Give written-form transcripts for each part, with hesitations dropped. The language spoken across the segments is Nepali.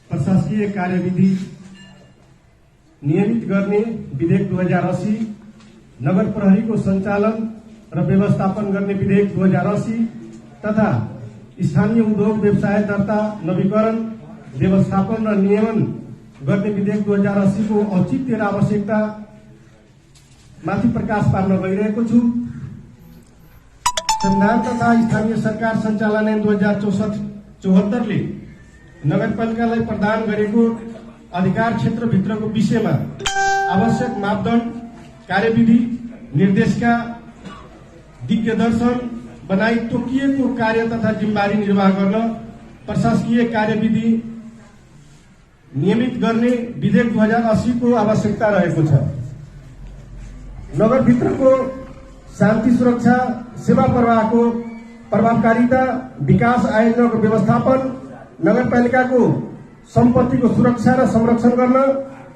प्रशासकीय कार्यविधि नियमित गर्ने विधेयक 2080, नगर प्रहरीको सञ्चालन र व्यवस्थापन गर्ने विधेयक 2080 तथा स्थानीय उद्योग व्यवसाय दर्ता नवीकरण व्यवस्थापन र नियमन गर्ने विधेयक 2080 को औचित्य र आवश्यकता माथि प्रकाश पार्न गइरहेको छु। संविधान तथा स्थानीय सरकार सञ्चालन ऐन 2074 ले नगरपालिकालाई प्रदान गरेको अधिकार क्षेत्रभित्रको विषयमा आवश्यक मापदण्ड, कार्यविधि, निर्देशिका, दिग्दर्शन बनाई तोकिएको कार्य तथा जिम्मेवारी निर्वाह गर्न प्रशासकीय कार्यविधि नियमित गर्ने विधेयक 2080 को आवश्यकता रहेको छ। नगरभित्रको शान्ति सुरक्षा, सेवा प्रवाहको प्रभावकारिता, विकास आयोजनाको व्यवस्थापन, नगरपालिकाको सम्पत्तिको सुरक्षा र संरक्षण गर्न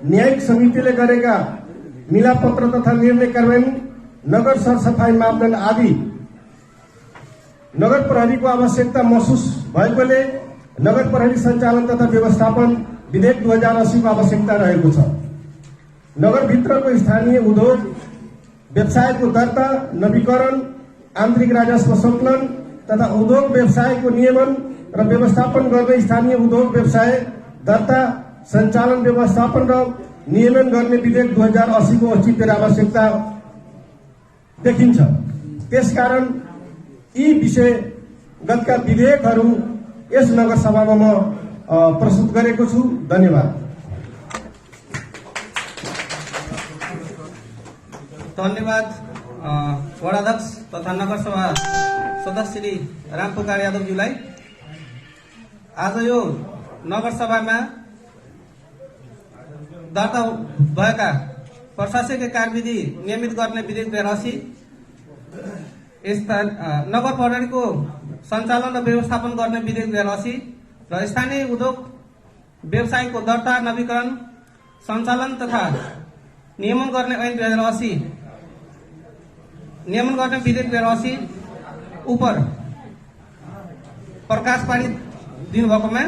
न्यायिक समितिले गरेका मिलापत्र तथा निर्णय कार्यान्वयन, नगर सरसफाई मापदण्ड आदि नगर प्रहरीको आवश्यकता महसुस भएकोले नगर प्रहरी सञ्चालन तथा व्यवस्थापन विधेयक 2080 को आवश्यकता रहेको छ। नगरभित्रको स्थानीय उद्योग व्यवसायको दर्ता, नवीकरण, आन्तरिक राजस्व सङ्कलन तथा उद्योग व्यवसायको नियमन र व्यवस्थापन गर्ने स्थानीय उद्योग व्यवसाय दर्ता, सञ्चालन, व्यवस्थापन र नियमन गर्ने विधेयक 2080 को औचित्य र आवश्यकता देखिन्छ। त्यसकारण यी विषयगतका विधेयकहरू यस नगरसभामा म प्रस्तुत गरेको छु। धन्यवाद। धन्यवाद वडाध्यक्ष तथा नगरसभा सदस्य श्री रामपुकार यादवज्यूलाई। आज यो नगरसभामा दर्ता भएका प्रशासकीय कार्यविधि नियमित गर्ने विधेयक 2080, नगर प्रहरीको सञ्चालन र व्यवस्थापन गर्ने विधेयक 2080 र स्थानीय उद्योग व्यवसायको दर्ता, नवीकरण, सञ्चालन तथा नियमन गर्ने ऐन 2080 नियमन गर्ने विधेयक 2080 उपर प्रकाश पारी दिनुभएकोमा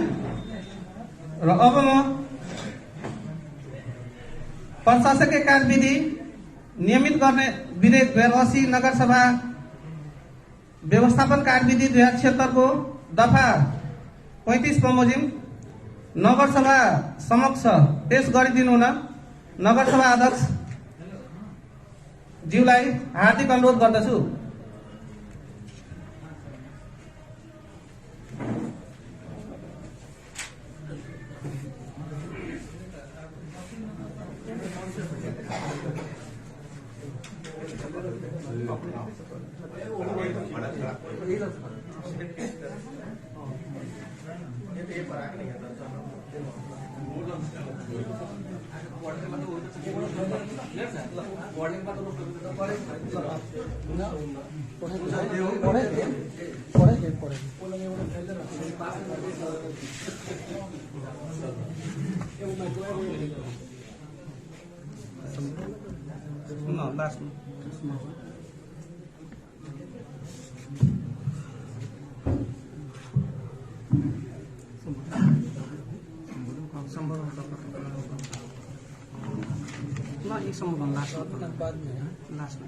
र अब म प्रशासकीय कार्यविधि नियमित गर्ने विधेयक 2080 नगरसभा व्यवस्थापन कार्यविधि 2076 को दफा 35 बमोजिम नगरसभा समक्ष पेश गरिदिनु हुन नगरसभा अध्यक्ष ज्यूलाई हार्दिक अनुरोध गर्दछु।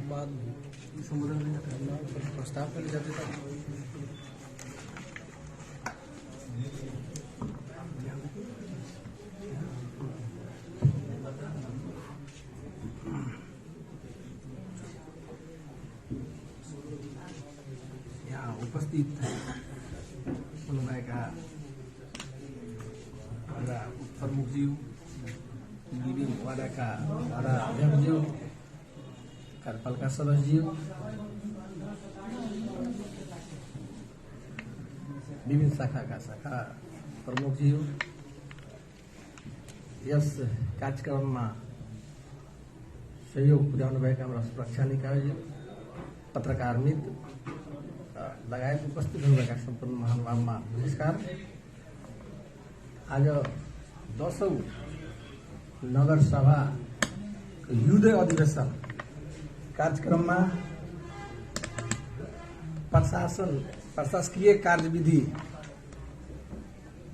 बाद में संबोधन प्रस्ताव के लिए जाते थे। यहाँ उपस्थित हुनुभएका हाम्रा प्रमुखज्यू, विभिन्न वडाका वडा अध्यक्षज्यू, कार्यपालिका सदस्यज्यू, विभिन्न शाखा प्रमुखज्यू, यस कार्यक्रममा सहयोग पुर्याउनुभएका हाम्रा सुरक्षा निकायज्यू, पत्रकार मित्र लगायत उपस्थित हुनुभएका सम्पूर्ण महानुभावमा नमस्कार। आज 10औं नगरसभा युदय अधिवेशन कार्यक्रममा प्रशासकीय कार्यविधि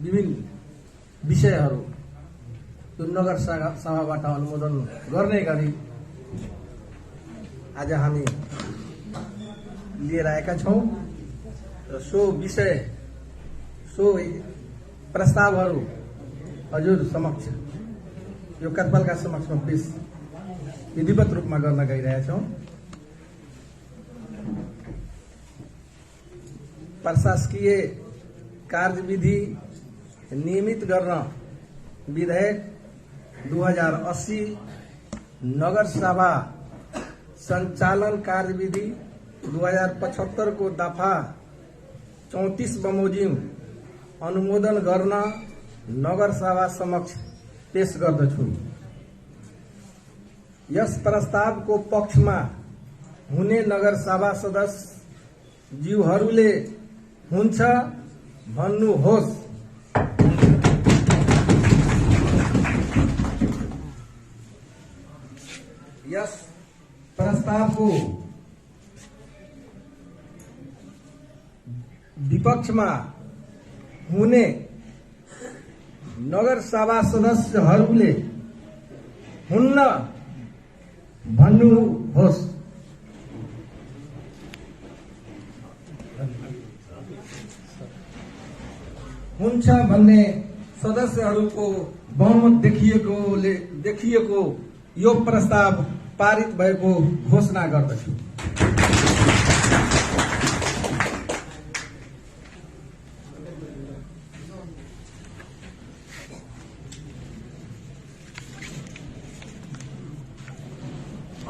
विभिन्न विषयहरू जुन नगर सभाबाट अनुमोदन गर्ने गरी आज हामी लिएर आएका छौँ र सो विषय सो प्रस्तावहरू हजुर समक्ष यो कार्यपालिका समक्षमा पेश विधिवत रूपमा गर्न गइरहेका छौँ। प्रशासकीय कार्यविधि नियमित गर्न विधेयक 2080 नगर सभा संचालन कार्यविधि 2075 को दफा 34 बमोजिम अनुमोदन गर्न नगर सभा समक्ष पेश गर्दछु। यस प्रस्तावको पक्षमा हुने नगर सभा सदस्य ज्यूहरूले हुन्छ भन्नुहोस्। यस प्रस्तावको विपक्षमा हुने नगर सभा सदस्यहरूले हुन्न भन्नुहोस्। हुन्छ भन्ने सदस्यहरूको बहुमत देखिएको यो प्रस्ताव पारित भएको घोषणा गर्दछु।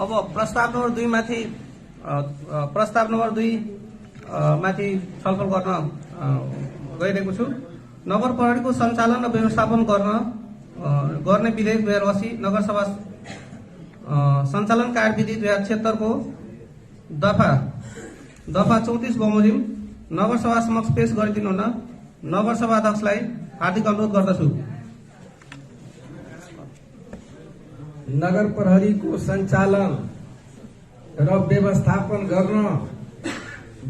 अब प्रस्ताव नम्बर 2 माथि माथि छलफल गर्न गइरहेको छु। नगर प्रहरीको सञ्चालन र व्यवस्थापन गर्ने विधेयक 2080 नगर सभा सञ्चालन कार्यविधि 2076 को दफा 34 बमोजिम नगर सभा समक्ष पेश गरिदिनु हुन नगर सभा अध्यक्षलाई हार्दिक अनुरोध गर्दछु। नगर प्रहरीको सञ्चालन र व्यवस्थापन गर्न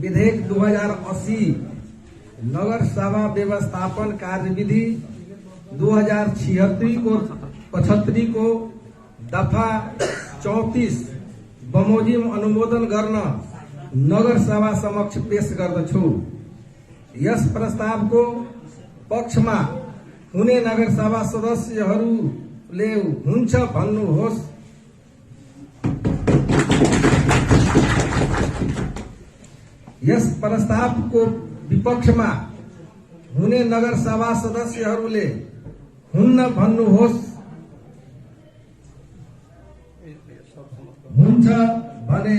विधेयक 2080 नगर सभा व्यवस्थापन कार्यविधि 2076 को दफा 34 बमोजिम अनुमोदन गर्न नगर सभा समक्ष पेश गर्दछु। यस प्रस्तावको पक्षमा हुने नगर सभा सदस्यहरूले हुन्छ भन्नुहोस्। यस प्रस्तावको विपक्षमा हुने नगर सभा सदस्यहरूले हुन्न भन्नुहोस्। हुन्छ भने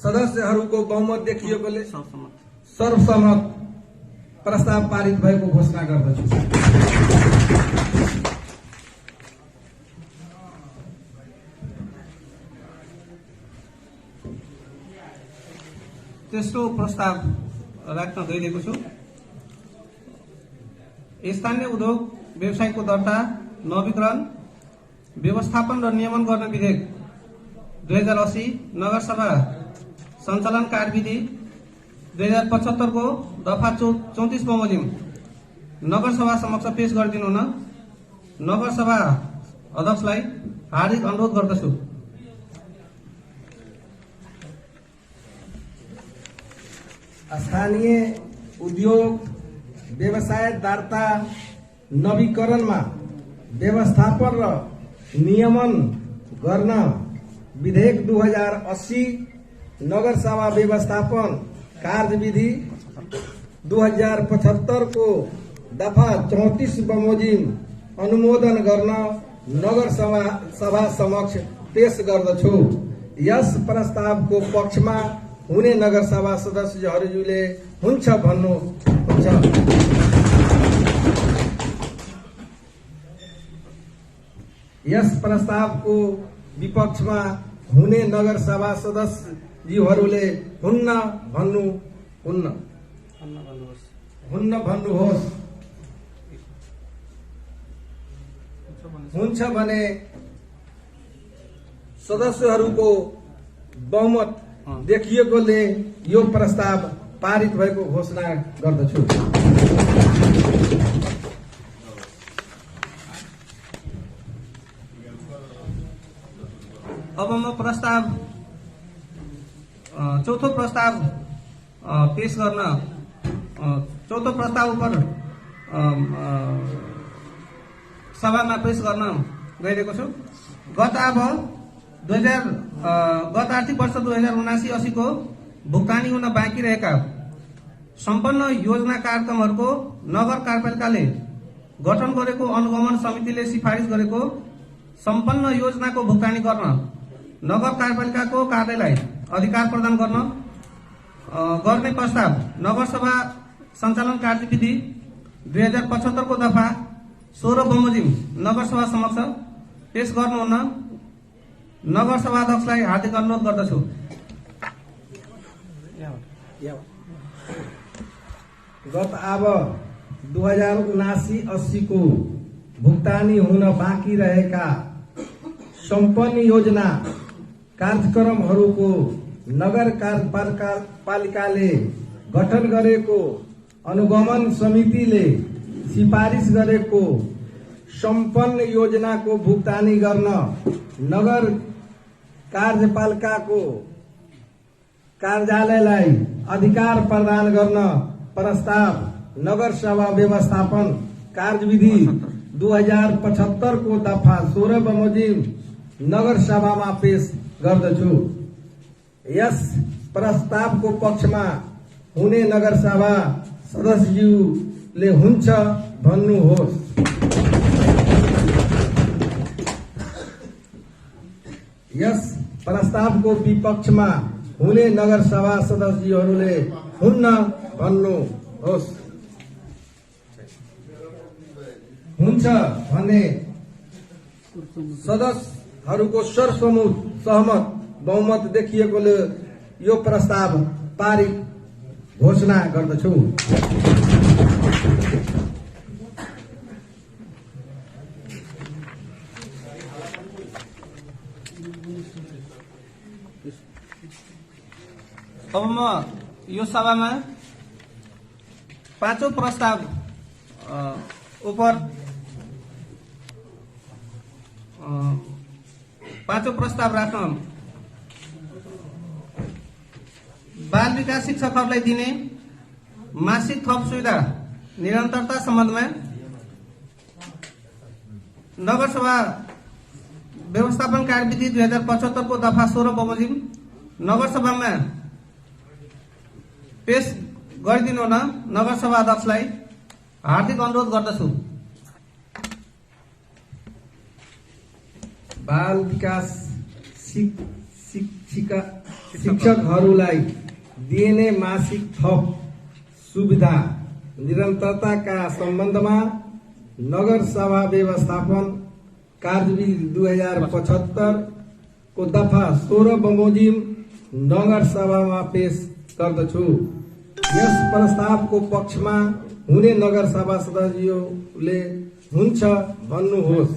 सदस्यहरूको बहुमत देखिएकोले सर्वसम्मत प्रस्ताव पारित भएको घोषणा गर्दछु। तेस्रो प्रस्ताव राख्न गइरहेको छु। स्थानीय उद्योग व्यवसायको दर्ता नवीकरण व्यवस्थापन र नियमन गर्ने विधेयक 2080 नगर सभा सञ्चालन कार्यविधि 2075 को दफा 34 बमोजिम नगर सभा समक्ष पेश गरिदिनु हुन नगर सभा अध्यक्षलाई हार्दिक अनुरोध गर्दछु। स्थानीय उद्योग व्यवसाय दर्ता नवीकरणमा व्यवस्थापन र नियमन गर्न विधेयक 2080 नगर सभा व्यवस्थापन कार्यविधि 2075 को दफा 34 बमोजिम अनुमोदन गर्न नगर सभा समक्ष पेश गर्दछु। यस प्रस्तावको पक्षमा हुने नगर सभा सदस्यहरूले हुन्छ भन्नुहुन्छ। यस प्रस्तावको विपक्षमा हुने नगर सभा सदस्यहरूले हुन्न भन्नुहोस्। हुन्छ भने सदस्यहरूको बहुमत देखिएकोले यो प्रस्ताव पारित भएको घोषणा गर्दछु। अब म प्रस्ताव चौथो प्रस्ताव पेश गर्न चौथो प्रस्ताव उप सभामा पेश गर्न गइरहेको छु। गत आर्थिक वर्ष 2079-80 को भुक्तानी हुन बाँकी रहेका सम्पन्न योजना कार्यक्रमहरूको नगर कार्यपालिकाले गठन गरेको अनुगमन समितिले सिफारिस गरेको सम्पन्न योजनाको भुक्तानी गर्न नगर कार्यपालिकाको कार्यालयलाई अधिकार प्रदान गर्ने प्रस्ताव नगरसभा सञ्चालन कार्यविधि 2075 को दफा 16 बमोजिम नगरसभा समक्ष पेश गर्नुहुन नगरसभा अध्यक्षलाई हार्दिक अनुरोध गर्दछु। गत आब 2079-80 को भुक्तानी हुन बाँकी रहेका सम्पन्न योजना कार्यक्रमहरूको नगर कार्यपालिकाले गठन गरेको अनुगमन समितिले सिफारिस गरेको सम्पन्न योजनाको भुक्तानी गर्न नगर कार्यपालिकाको कार्यालयलाई अधिकार प्रदान गर्न प्रस्ताव नगर सभा व्यवस्थापन कार्यविधि 2075 को दफा 16 बमोजिम नगर सभामा पेश गर्दछु। यस प्रस्तावको पक्षमा हुने नगर सभा सदस्यज्यूले हुन्छ भन्नुहोस्। यस प्रस्तावको विपक्षमा हुने नगर सभा सदस्यहरूले हुन्न भन्नुहोस्। हुन्छ भन्ने सदस्यहरूको सहमत बहुमत देखिएकोले यो प्रस्ताव पारित घोषणा गर्दछु। अब म यो सभामा पाँचौं प्रस्ताव पाँचौं प्रस्ताव राख्न बाल विकास शिक्षकहरूलाई दिने मासिक थप सुविधा निरन्तरता सम्बन्धमा नगरसभा व्यवस्थापन कार्यविधि 2075 को दफा 16 बमोजिम नगरसभामा पेश गरिदिनु न नगरसभा अध्यक्षलाई हार्दिक अनुरोध गर्दछु। बाल विकास शिक्षकहरूलाई दिइने मासिक थप सुविधा निरन्तरताका सम्बन्धमा नगर सभा व्यवस्थापन कार्यविधि 2075 को दफा 16 बमोजिम नगर सभामा पेश गर्दछु। यस प्रस्तावको पक्षमा हुने नगर सभा सदस्यले हुन्छ भन्नुहोस्।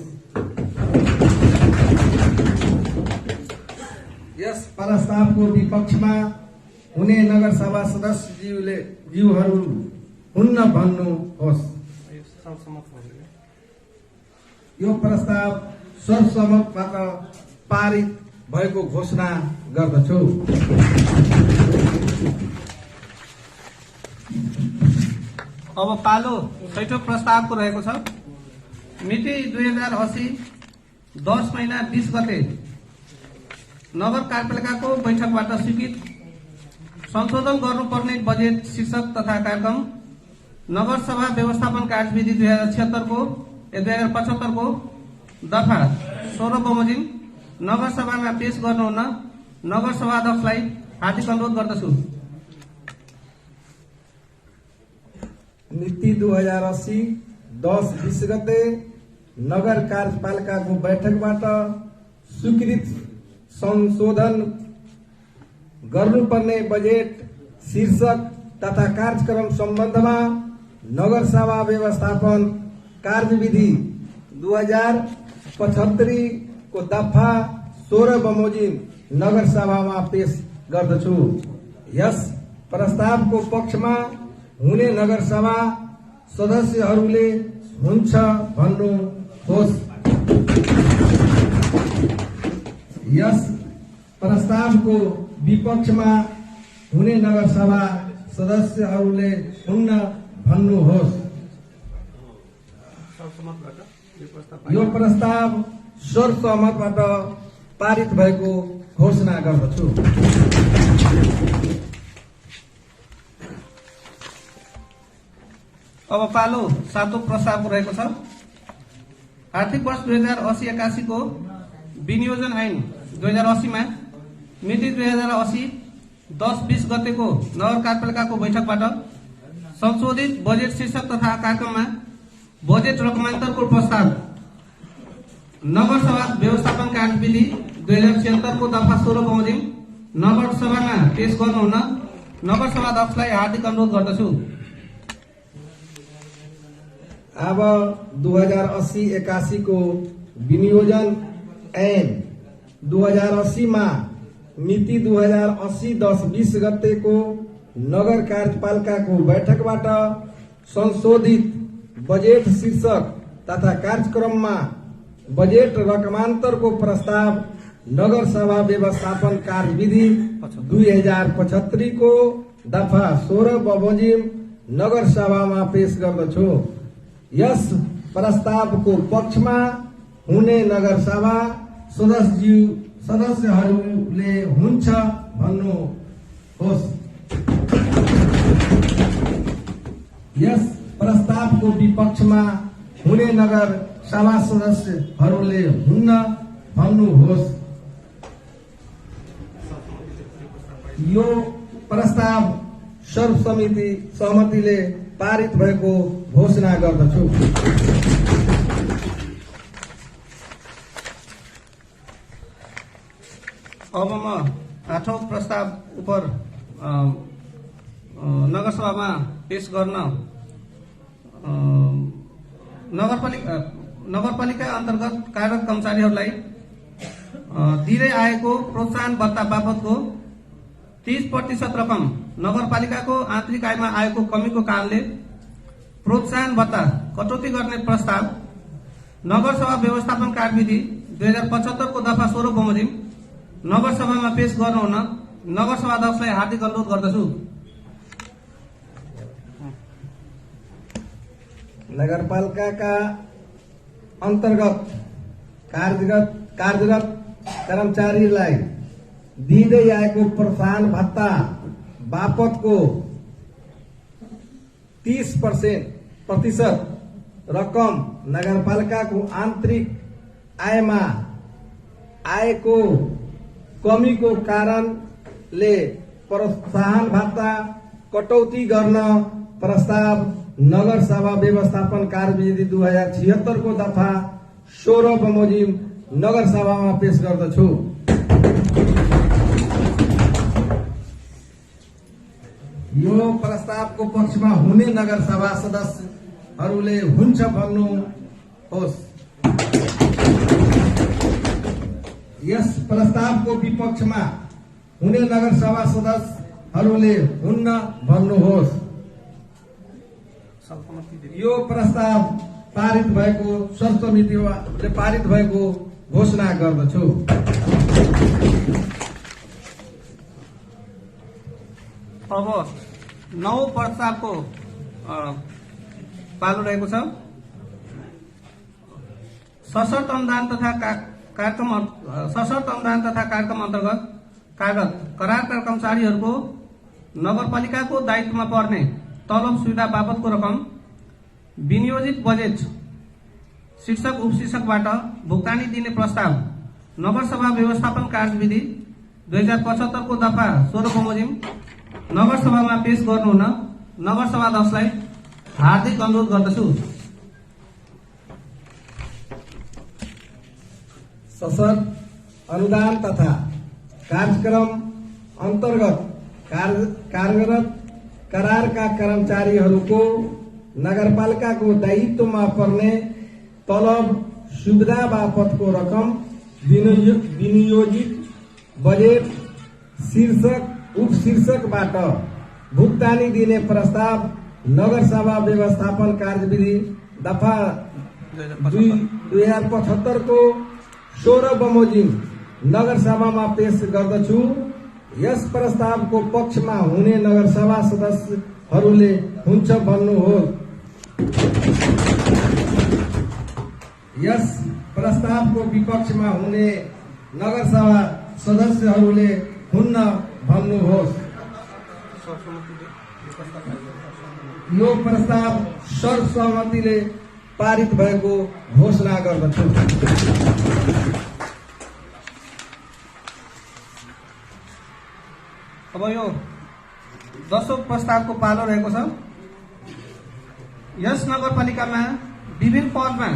यस प्रस्तावको विपक्षमा हुने नगर सभा सदस्यज्यूहरू हुन्न भन्नुहोस्। यो प्रस्ताव सर्वसम्मतबाट पारित भएको घोषणा गर्दछु। अब पालो 6औं प्रस्तावको रहेको छ। मिति 2080 10 महिना 20 गते नगर कार्यपालिकाको बैठकबाट स्वीकृत संशोधन गर्नुपर्ने बजेट शीर्षक तथा कार्यक्रम नगर सभा व्यवस्थापन कार्यविधि 2075 को दफा 16 बमोजिम नगर सभामा पेश गर्नुहुन नगर सभा अध्यक्षलाई हार्दिक अनुरोध गर्दछु। मिति 2080 10-20 गते नगर कार्यपालिकाको बैठकबाट स्वीकृत संशोधन गर्नुपर्ने बजेट शीर्षक तथा कार्यक्रम सम्बन्धमा नगर सभा व्यवस्थापन कार्यविधि 2075 को दफा 16 बमोजिम नगर सभामा पेश गर्दछु। यस प्रस्तावको पक्षमा हुने नगर सभा सदस्यहरूले हुन्छ भन्नुहोस्। यस प्रस्तावको विपक्षमा हुने नगरसभा सदस्यहरूले हुन्न भन्नुहोस्। यो प्रस्ताव सर्वसम्मतबाट पारित भएको घोषणा गर्दछु। अब पालो 7औं प्रस्ताव रहेको छ। आर्थिक वर्ष 2080-81 को विनियोजन ऐन 2080 मा मिति 2080 10-20 गतेको नगर कार्यपालिकाको बैठकबाट संशोधित बजेट शीर्षक तथा कार्यक्रममा बजेट रकमान्तरको प्रस्ताव नगरसभा व्यवस्थापन कार्यविधि 2076 को दफा 16 बमोजिम नगरसभामा पेश गर्नुहुन नगरसभा अध्यक्षलाई हार्दिक अनुरोध गर्दछु। अब 2080-81 को विनियोजन ऐन 2080 मा मिति 2080 10-20 गते को नगर कार्यपालिका को बैठकबाट संशोधित बजेट शीर्षक तथा कार्यक्रममा बजेट रकमान्तर को प्रस्ताव नगर सभा व्यवस्थापन कार्यविधि 2075 को दफा 16 बमोजिम नगर सभामा पेश गर्दछु। यस प्रस्तावको पक्षमा हुने नगर सभा सदस्यहरूले हुन्छ भन्नुहोस्। यस प्रस्तावको विपक्षमा हुने नगर सभा सदस्यहरूले हुन्न भन्नुहोस्। यो प्रस्ताव सर्वसम्मतिले पारित भएको घोषणा गर्दछु। अब म 8औं प्रस्ताव उप नगरसभामा पेश गर्न नगरपालिका अन्तर्गत कार्यरत कर्मचारीहरूलाई दिँदै आएको प्रोत्साहन भत्ता बापतको 30% रकम नगरपालिकाको आन्तरिक आयमा आएको कमीको कारणले प्रोत्साहन भत्ता कटौती गर्ने प्रस्ताव नगरसभा व्यवस्थापन कार्यविधि 2075 को दफा 16 बमोजिम नगरसभामा पेश गर्नुहुन नगरसभा अध्यक्षलाई हार्दिक अनुरोध गर्दछु। नगरपालिकाका अन्तर्गत कार्यरत कर्मचारीलाई दिँदै आएको प्रोत्साहन भत्ता बापतको 30% रकम नगरपालिकाको आन्तरिक आयमा आएको कमीको कारणले प्रोत्साहन भत्ता कटौती गर्न प्रस्ताव नगर सभा व्यवस्थापन कार्यविधि 2076 को दफा 16 बमोजिम नगर सभामा पेश गर्दछु। यो प्रस्तावको पक्षमा हुने नगर सभा सदस्यहरूले हुन्छ भन्नुहोस्। यस प्रस्तावको विपक्षमा हुने नगर सभा सदस्यहरूले हुन्न भन्नुहोस्। यो प्रस्ताव पारित भएको सर्वसम्मतिले पारित भएको घोषणा गर्दछु। अब 9औं प्रस्तावको पालो रहेको छ। सशर्त अनुदान तथा कार्यक्रम अन्तर्गत कार्यरत करारका कर्मचारीहरूको नगरपालिकाको दायित्वमा पर्ने तलब सुविधा बापतको रकम विनियोजित बजेट शीर्षक उपशीर्षकबाट भुक्तानी दिने प्रस्ताव नगरसभा व्यवस्थापन कार्यविधि 2075 को दफा 16 बमोजिम नगरसभामा पेश गर्नुहुन नगरसभा अध्यक्षलाई हार्दिक अनुरोध गर्दछु। सशर्त अनुदान तथा कार्यक्रम अन्तर्गत कार्यरत करारका कर्मचारीहरूको नगरपालिकाको दायित्वमा पर्ने तलब सुविधा बापतको रकम विनियोजित बजेट शीर्षक उपशीर्षकबाट भुक्तानी दिने प्रस्ताव नगरसभा व्यवस्थापन कार्यविधि दफा 2075 को 16 बमोजिम नगरसभामा पेश गर्दछु। यस प्रस्तावको पक्षमा हुने नगरसभा सदस्यहरूले हुन्छ भन्नुहोस्। यस प्रस्तावको विपक्षमा हुने नगरसभा सदस्यहरूले हुन्न भन्नुहोस्। यो प्रस्ताव सर्वसम्मतिले पारित भएको घोषणा गर्दछु। अब यो 10औं प्रस्तावको पालो रहेको छ। यस नगरपालिकामा विभिन्न पदमा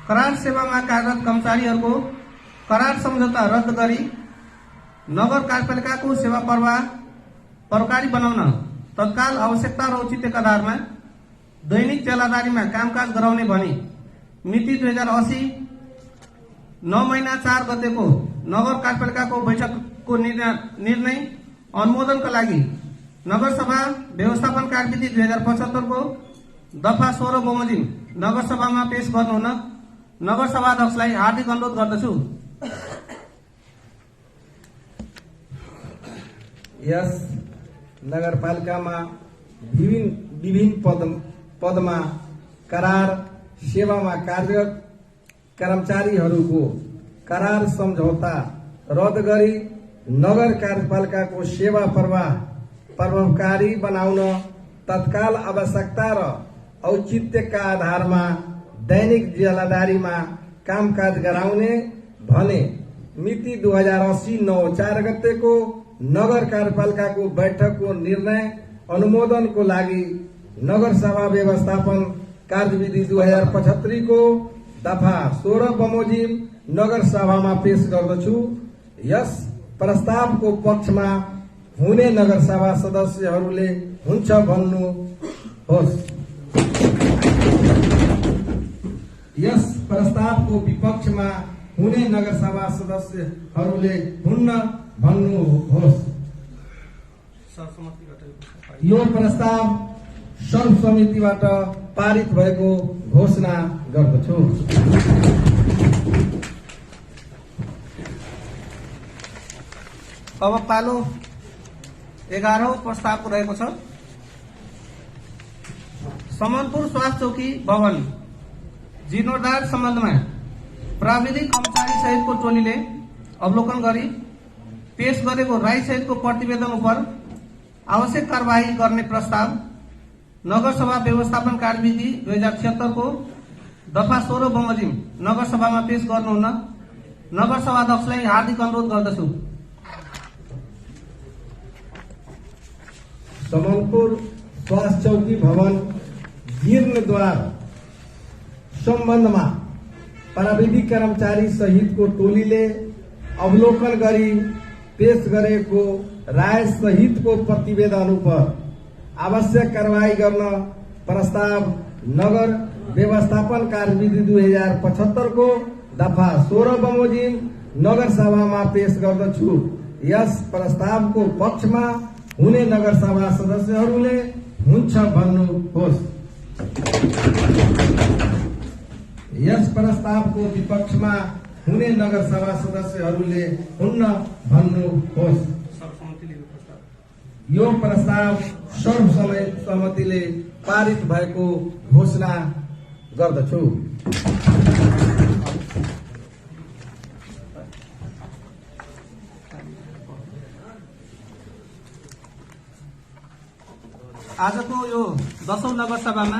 करार सेवामा कार्यरत कर्मचारीहरूको करार सम्झौता रद्द गरी नगर कार्यपालिकाको सेवा प्रभावकारी बनाउन तत्काल आवश्यकता र औचित्यका आधारमा दैनिक जेलादारीमा कामकाज गराउने भनी मिति 2080 9 महिना 4 गतेको नगर कार्यपालिकाको बैठकको निर्णय अनुमोदनका लागि नगरसभा व्यवस्थापन कार्यविधि 2075 को दफा 16 बमोजिम नगरसभामा पेश गर्नुहुन नगरसभा अध्यक्षलाई हार्दिक अनुरोध गर्दछु। यस नगरपालिकामा विभिन्न पदमा करार सेवामा कार्यरत कर्मचारीहरूको करार सम्झौता रद्द गरी नगर कार्यपालिकाको सेवा प्रभावकारी बनाउन तत्काल आवश्यकता र औचित्यका आधारमा दैनिक जेलादारीमा कामकाज गराउने भने मिति 2080 9 4 गतेको नगर कार्यपालिकाको बैठकको निर्णय अनुमोदनको लागि नगरसभा व्यवस्थापन कार्यविधि 2075 को दफा 16 बमोजिम नगरसभामा पेश गर्दछु। यस प्रस्तावको पक्षमा हुने नगरसभा सदस्यहरूले हुन्छ भन्नुहोस्। यस प्रस्तावको विपक्षमा हुने नगरसभा सदस्यहरूले हुन्न भन्नुहोस्। यो प्रस्ताव सर्वसम्मतिबाट पारित भएको घोषणा गर्दछु। अब पालो 11औं प्रस्तावको रहेको छ। समनपुर स्वास्थ्य चौकी भवन जीर्णोद्धार सम्बन्धमा प्राविधिक कर्मचारी सहितको टोलीले अवलोकन गरी पेश गरेको राय सहितको प्रतिवेदन उप आवश्यक कार्यवाही गर्ने प्रस्ताव नगरसभा व्यवस्थापन कार्यविधि 2076 को दफा 16 बमोजिम नगरसभामा पेश गर्नुहुन नगरसभा अध्यक्षलाई हार्दिक अनुरोध गर्दछु। समनपुर स्वास्थ्य चौकी भवन जीर्णोद्धार सम्बन्धमा प्राविधिक कर्मचारी सहितको टोलीले अवलोकन गरी पेश गरेको राय सहितको प्रतिवेदन उप आवश्यक कार्यवाही गर्न प्रस्ताव नगर व्यवस्थापन कार्यविधि 2075 को दफा 16 बमोजिम नगरसभामा पेश गर्दछु। यस प्रस्तावको पक्षमा हुने नगरसभा सदस्यहरूले हुन्छ भन्नुहोस्। यस प्रस्तावको विपक्षमा हुने नगरसभा सदस्यहरूले हुन्न भन्नुहोस्। यो प्रस्ताव सर्वसम्मतिले पारित भएको घोषणा गर्दछु। आजको यो 10औं नगरसभामा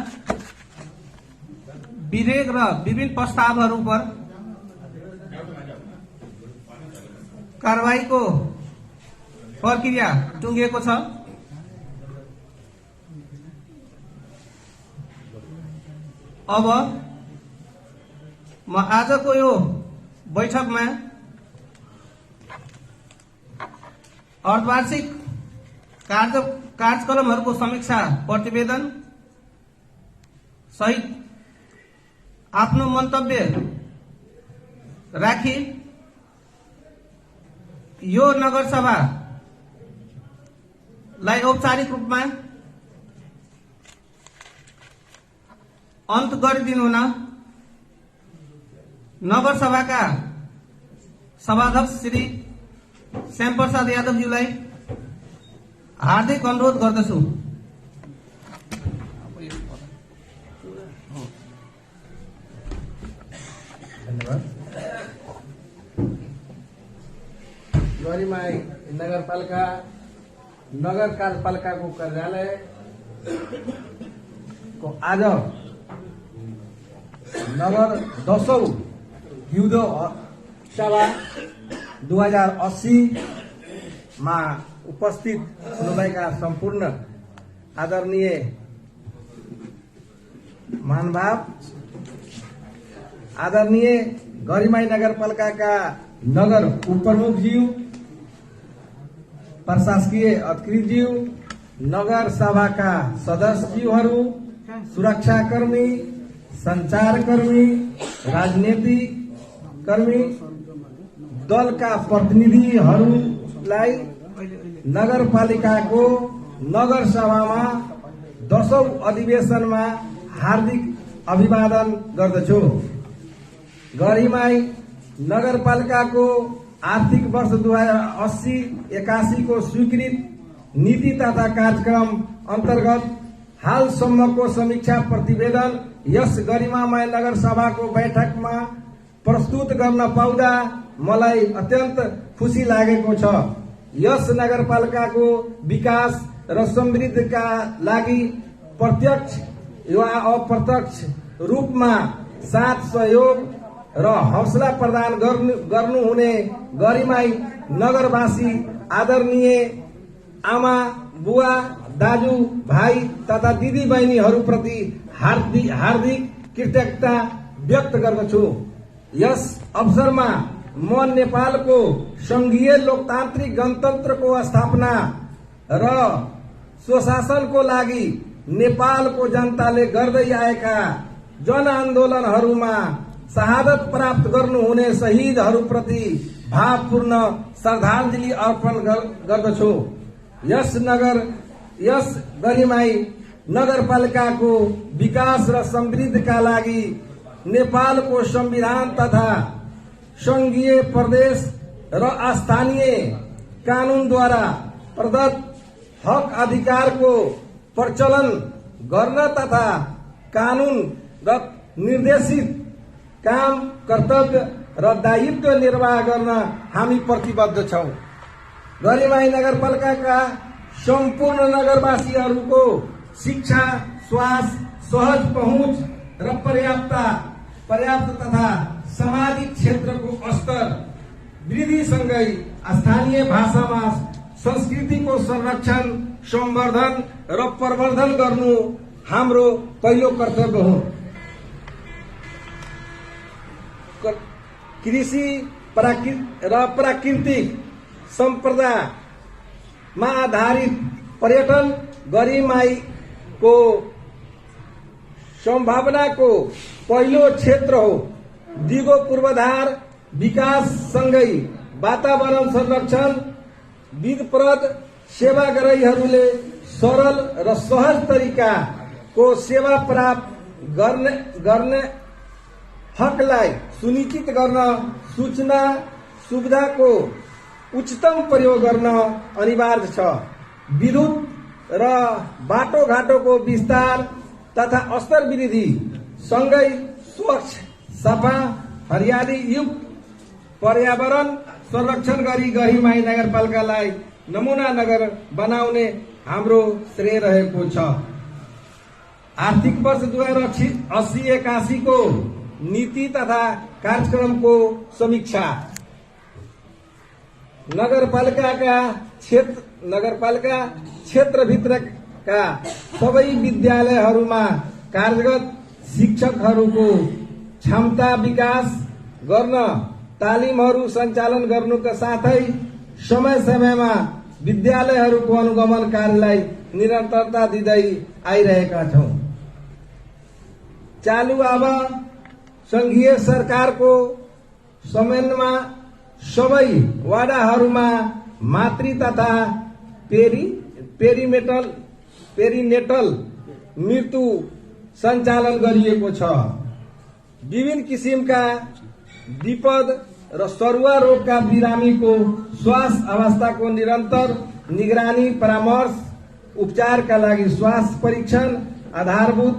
विधेयक र विभिन्न प्रस्तावहरू पर कारबाहीको प्रक्रिया टुंगिएको छ। अब म आजको यो बैठकमा अर्धवार्षिक कार्यक्रमहरूको समीक्षा प्रतिवेदन सहित आफ्नो मन्तव्य राखी यो नगरसभालाई औपचारिक रूपमा अन्त गरिदिनुहुन नगरसभाका सभाध्यक्ष श्री श्यामप्रसाद यादवज्यूलाई हार्दिक अनुरोध गर्दछु। धन्यवाद। गरिमाई नगरपालिका नगर कार्यपालिकाको कार्यालय को आज नगर 10औं हिउँदो सभा 2080 मा उपस्थित हुनुभएका सम्पूर्ण आदरणीय महानुभाव, आदरणीय गरिमाई नगरपालिकाका नगर उपप्रमुखज्यू, प्रशासकीय अधिकृतज्यू, नगर सभाका सदस्यज्यूहरू, सुरक्षाकर्मी, सञ्चारकर्मी, राजनीतिक कर्मी, दलका प्रतिनिधिहरूलाई नगरपालिकाको नगर सभामा 10औं अधिवेशनमा हार्दिक अभिवादन गर्दछु। गरिमाई नगरपालिकाको आर्थिक वर्ष 2080-81 को स्वीकृत नीति तथा कार्यक्रम अन्तर्गत हालसम्मको समीक्षा प्रतिवेदन यस गरिमामय नगर सभाको बैठकमा प्रस्तुत गर्न पाउँदा मलाई अत्यन्त खुसी लागेको छ। यस नगरपालिकाको विकास र समृद्धिका लागि प्रत्यक्ष वा अप्रत्यक्ष रूपमा साथ सहयोग र हौसला प्रदान गर्नुहुने गरिमाई नगरवासी आदरणीय आमा, बुवा, दाजु, भाइ तथा दिदी बहिनीहरूप्रति हार्दिक कृतज्ञता व्यक्त गर्दछु। यस अवसरमा म नेपालको संघीय लोकतान्त्रिक गणतन्त्रको स्थापना र स्वशासनको लागि नेपालको जनताले गर्दै आएका जनआन्दोलनहरूमा शहादत प्राप्त गर्नुहुने शहीदहरूप्रति भावपूर्ण श्रद्धाञ्जली अर्पण गर्दछु। यस गरिमाई नगरपालिकाको विकास र समृद्धिका लागि नेपालको संविधान तथा संघीय प्रदेश र स्थानीय कानूनद्वारा प्रदत्त हक अधिकारको प्रचलन गर्न तथा कानूनगत निर्देशित काम, कर्तव्य र दायित्व निर्वाह गर्न हामी प्रतिबद्ध छौं। गरिमाई नगरपालिकाका सम्पूर्ण नगरवासीहरूको शिक्षा, स्वास्थ्य, सहज पहुँच र पर्याप्त तथा सामाजिक क्षेत्रको स्तर वृद्धिसँगै स्थानीय भाषामा संस्कृतिको संरक्षण, संवर्धन र प्रवर्धन गर्नु हाम्रो पहिलो कर्तव्य हो। कृषि र प्राकृतिक सम्पदामा आधारित पर्यटन गरिमाईको सम्भावनाको पहिलो क्षेत्र हो। दिगो पूर्वाधार विकास सँगै वातावरण संरक्षण, विधप्रद सेवाग्राहीहरूले सरल र सहज तरिकाको सेवा प्राप्त गर्ने हकलाई सुनिश्चित गर्न सूचना सुविधाको उच्चतम प्रयोग गर्न अनिवार्य छ। विद्युत र बाटोघाटोको विस्तार तथा स्तर वृद्धि सँगै स्वच्छ, सफा, हरियाली युक्त पर्यावरण संरक्षण गरी गरिमाई नगरपालिकालाई नमूना नगर बनाउने हाम्रो श्रेय रहेको छ। आर्थिक वर्ष 2080-81 को नीति तथा कार्यक्रमको समीक्षा नगरपालिका क्षेत्रभित्रका सबै विद्यालयहरूमा कार्यरत शिक्षकहरूको क्षमता विकास गर्न तालिमहरू सञ्चालन गर्नुका साथै समय समयमा विद्यालयहरूको अनुगमन कार्यलाई निरन्तरता दिँदै आइरहेका छौं। चालु अब संघीय सरकारको समन्वयमा सबै वाडाहरूमा मातृ तथा पेरिनेटल मृत्यु सञ्चालन गरिएको छ। विभिन्न किसिमका विपद र सरुवा रोगका बिरामीको स्वास्थ्य अवस्थाको निरन्तर निगरानी, परामर्श, उपचारका लागि स्वास्थ्य परीक्षण, आधारभूत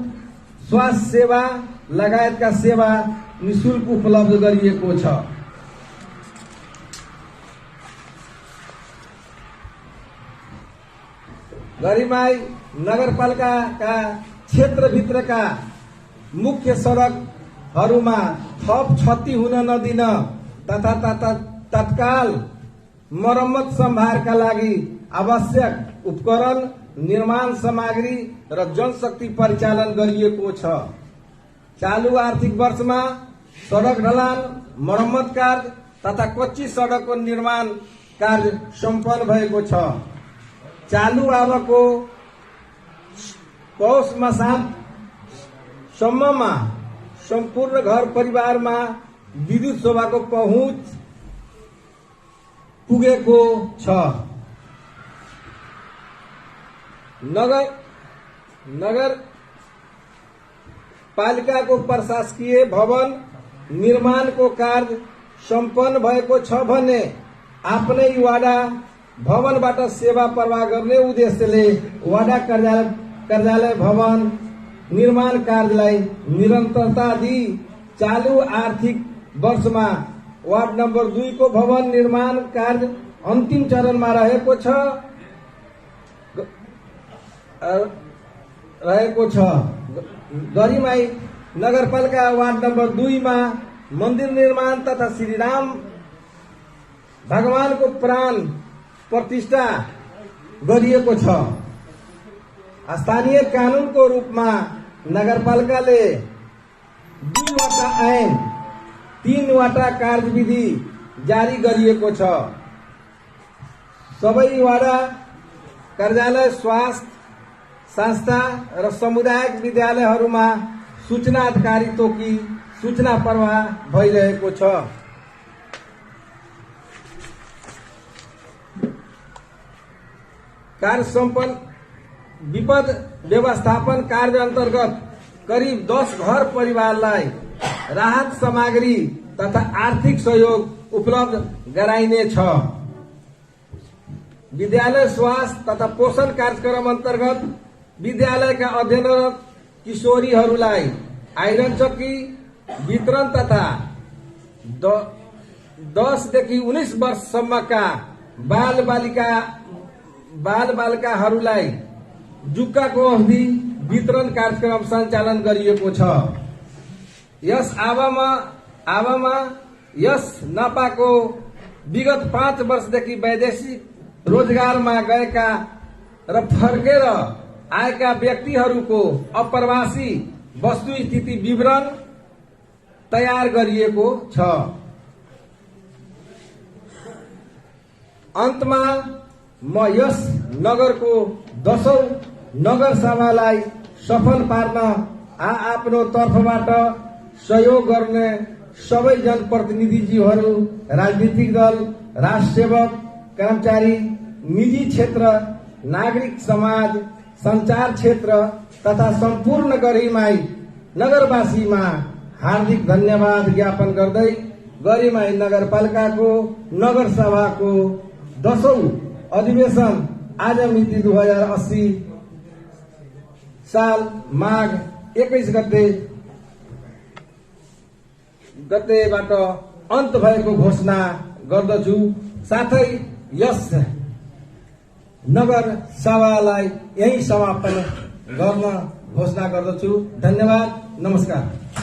स्वास्थ्य सेवा लगायतका सेवा निशुल्क उपलब्ध गरिएको छ। गरिमाई नगरपालिकाका क्षेत्रभित्रका मुख्य सडकहरूमा थप क्षति हुन नदिन तथा तत्काल मरम्मत सम्भारका लागि आवश्यक उपकरण, निर्माण सामग्री र जनशक्ति परिचालन गरिएको छ। चालू आर्थिक वर्षमा सडक ढलान, मरम्मत कार्य तथा कच्ची सडकको निर्माण कार्य सम्पन्न भएको छ। चालू आवको पौष माससम्ममा सम्पूर्ण घर परिवारमा विद्युत सेवाको पहुँच पुगेको छ। नगर पालिकाको प्रशासकीय भवन निर्माणको कार्य सम्पन्न भएको छ भने आफ्नै वडा भवनबाट सेवा प्रवाह गर्ने उद्देश्यले वडा कार्यालय भवन निर्माण कार्यलाई निरन्तरता दिई चालू आर्थिक वर्षमा वार्ड नम्बर 2 को भवन निर्माण कार्य अन्तिम चरणमा रहेको छ। गरिमाई नगरपालिका वार्ड नम्बर 2 मा मन्दिर निर्माण तथा श्रीराम भगवानको प्राण प्रतिष्ठा गरिएको छ। स्थानीय कानूनको रूपमा नगरपालिकाले 2 वटा ऐन, 3 वटा कार्यविधि जारी गरिएको छ। सबै वडा कार्यालय, स्वास्थ्य संस्था र सामुदायिक विद्यालयहरूमा सूचना अधिकारी तोकी सूचना प्रवाह भइरहेको छ। कार्य सम्पन्न विपद व्यवस्थापन कार्य अन्तर्गत करिब 10 घर परिवारलाई राहत सामग्री तथा आर्थिक सहयोग उपलब्ध गराइनेछ। विद्यालय स्वास्थ्य तथा पोषण कार्यक्रम अन्तर्गत विद्यालयका अध्ययनरत किशोरीहरूलाई आइरन चक्की वितरण तथा 10 देखि 19 वर्षसम्मका बालबालिकाहरूलाई जुकाको औषधि वितरण कार्यक्रम सञ्चालन गरिएको छ। यस आवमा यस नपाको विगत 5 वर्षदेखि वैदेशिक रोजगारमा गएका र फर्केर आएका व्यक्तिहरूको अप्रवासी वस्तुस्थिति विवरण तयार गरिएको छ। अन्तमा म यस नगरको 10औं नगर सभालाई सफल पार्न आफ्नो तर्फबाट सहयोग गर्ने सबै जनप्रतिनिधिज्यूहरू, राजनीतिक दल, राजसेवक, कर्मचारी, निजी क्षेत्र, नागरिक समाज, संचार क्षेत्र तथा सम्पूर्ण गरिमाई नगरवासीमा हार्दिक धन्यवाद ज्ञापन गर्दै गरिमाई नगरपालिकाको नगर सभाको 10औं अधिवेशन आज मिति 2080 साल माघ 21 गतेबाट अन्त भएको घोषणा गर्दछु। साथै यस नगर सभालाई यही समापन गर्न घोषणा गर्दछु। धन्यवाद, नमस्कार।